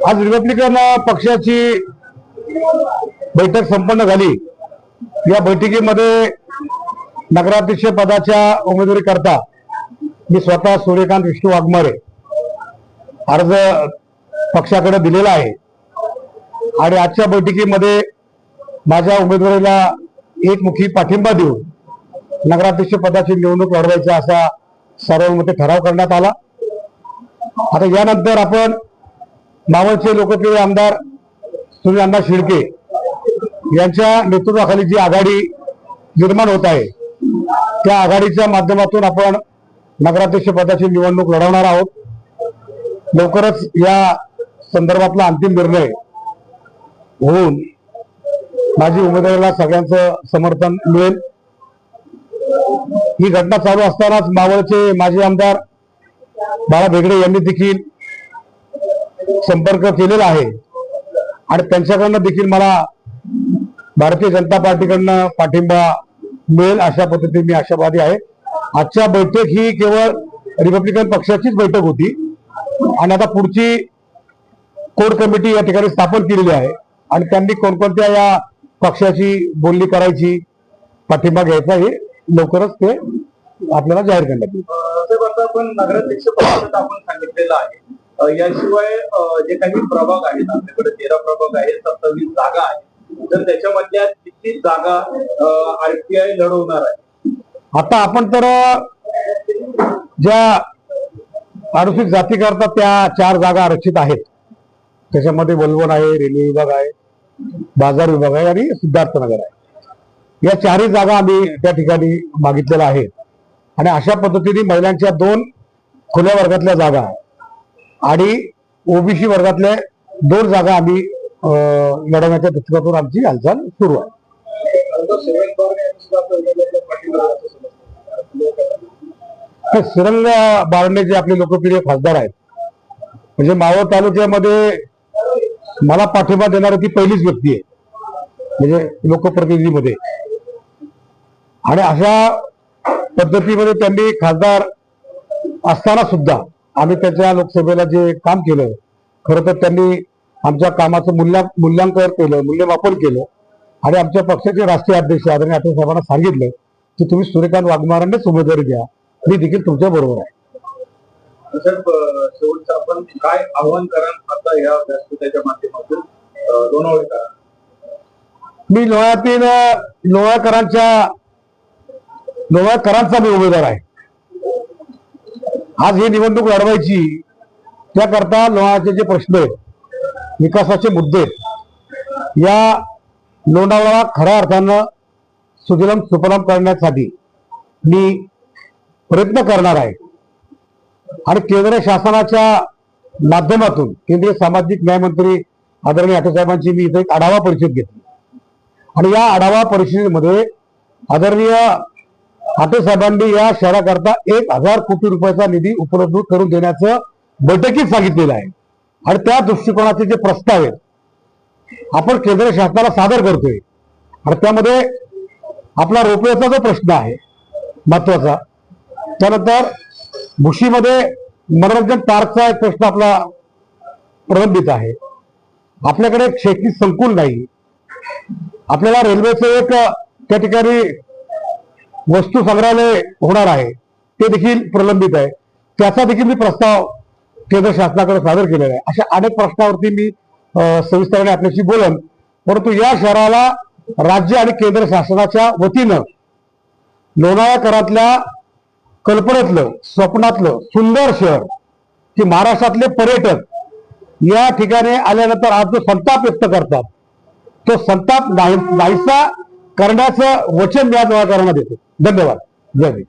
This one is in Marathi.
आज रिपब्लिकन पक्षाची बैठक संपन्न झाली। या बैठकीमध्ये नगराध्यक्ष पदाच्या उमेदवारी करता मी स्वतः सूर्यकांत विष्णू वाघमारे अर्ज पक्षाकडे दिलेला आहे आणि आजच्या बैठकीमध्ये माझ्या उमेदवारीला एकमुखी पाठिंबा देऊन नगराध्यक्ष पदाची निवडणूक लढवायचा असा सर्वानुमते ठराव करण्यात आला। आता यानंतर आपण मावळचे लोकप्रिय आमदार सुनील अण्णा शिर्के यांच्या नेतृत्वाखाली जी आघाडी निर्माण होत आहे त्या आघाडीच्या माध्यमातून आपण नगराध्यक्ष पदाची निवडणूक लढवणार आहोत। लवकरच या संदर्भातला अंतिम निर्णय होऊन माझी उमेदवारीला सगळ्यांचं समर्थन मिळेल। ही घटना चालू असतानाच मावळचे माजी आमदार बाळा भेगडे यांनी देखील संपर्क केलेला आहे आणि त्यांच्याकडनं देखील मला भारतीय जनता पार्टीकडनं पाठिंबा मिळेल अशा पद्धतीने मी आशावादी आहे। आजच्या बैठक ही केवळ रिपब्लिकन पक्षाचीच बैठक होती आणि आता पुढची कोर कमिटी या ठिकाणी स्थापन केलेली आहे आणि त्यांनी कोणकोणत्या या पक्षाची बोलणी करायची पाठिंबा घ्यायचा हे लवकरच ते आपल्याला जाहीर करण्यात येईल। आपण नगराध्यक्ष पदाचं आपण सांगितलेलं आहे। याशिवाय जे काही प्रभाग आहेत आपल्याकडे 13 प्रभाग आहेत, 27 जागा आहेत, तर त्याच्यामधल्या किती जागा आरपीआय लढवणार आहे? आता आपण तर ज्या अनुसूचित जाती करता त्या 4 जागा आरक्षित आहेत। त्याच्यामध्ये वलवण आहे, रेल्वे विभाग आहे, बाजार विभाग आहे आणि सिद्धार्थनगर आहे। या 4ही जागा आम्ही त्या ठिकाणी मागितलेल्या आहेत आणि अशा पद्धतीने महिलांच्या 2 खुल्या वर्गातल्या जागा आणि ओबीसी वर्गातल्या 2 जागा आम्ही लढवण्याच्या दृष्टिकोनातून आमची हालचाल सुरू आहे। श्रीरंग बारणे जे आपले लोकप्रिय खासदार आहेत, म्हणजे मावळ तालुक्यामध्ये मला पाठिंबा देणारी ती पहिलीच व्यक्ती आहे म्हणजे लोकप्रतिनिधीमध्ये। आणि अशा पद्धतीमध्ये त्यांनी खासदार असताना सुद्धा आम्ही त्याच्या लोकसभेला जे काम केलं, खरं तर त्यांनी आमच्या कामाचं मूल्यांकन केलं, मूल्यमापन केलं आणि आमच्या पक्षाचे राष्ट्रीय अध्यक्ष आदरणीय आठवले साहेबांना सांगितलं की तुम्ही सूर्यकांत वाघमारेंनाच उमेदवारी द्या, मी देखील तुमच्या बरोबर आहे। शेवटचं आपण काय आव्हान कराल आता या व्यासपीठाच्या माध्यमातून लोणावळेकर? मी लोह्यातील लोणावळेकरांचा मी उमेदवार आहे। आज ही निवडणूक लढवायची त्याकरता लोणावळ्याचे जे प्रश्न आहेत, विकासाचे मुद्दे, या लोणावळा खऱ्या अर्थानं सुजलाम सुफलाम करण्यासाठी मी प्रयत्न करणार आहे आणि केंद्र शासनाच्या माध्यमातून केंद्रीय सामाजिक न्याय मंत्री आदरणीय आठवले साहेबांची मी इथे एक आढावा परिषद घेतली आणि या आढावा परिषदेमध्ये आदरणीय आठवले साहेबांनी या शहराकरता 1000 कोटी रुपयाचा निधी उपलब्ध करून देण्याचं बैठकीत सांगितलेलं आहे आणि त्या दृष्टिकोनाचे जे प्रस्ताव आहेत आपण केंद्र शासनाला सादर करतोय आणि त्यामध्ये आपला रोपवेचा जो प्रश्न आहे महत्वाचा, त्यानंतर भुशीमध्ये मनोरंजन पार्कचा एक प्रश्न आपला प्रलंबित आहे, आपल्याकडे एक शैक्षणिक संकुल नाही, आपल्याला रेल्वेचं एक त्या ठिकाणी वस्तू संग्रहालय होणार आहे ते देखील प्रलंबित आहे, त्याचा देखील मी प्रस्ताव केंद्र शासनाकडे सादर केलेला आहे। अशा अनेक प्रश्नावरती मी सविस्तरपणे आपल्याशी बोलन, परंतु या शहराला राज्य आणि केंद्र शासनाच्या वतीनं लोणावळ्याकरातल्या कल्पनेतलं स्वप्नातलं सुंदर शहर की महाराष्ट्रातले पर्यटक या ठिकाणी आल्यानंतर आज जो संताप व्यक्त करतात तो संताप नाहीसा करण्याचं वचन या लोणावळ्याकरांना देतो। धन्यवाद। जय हिंद।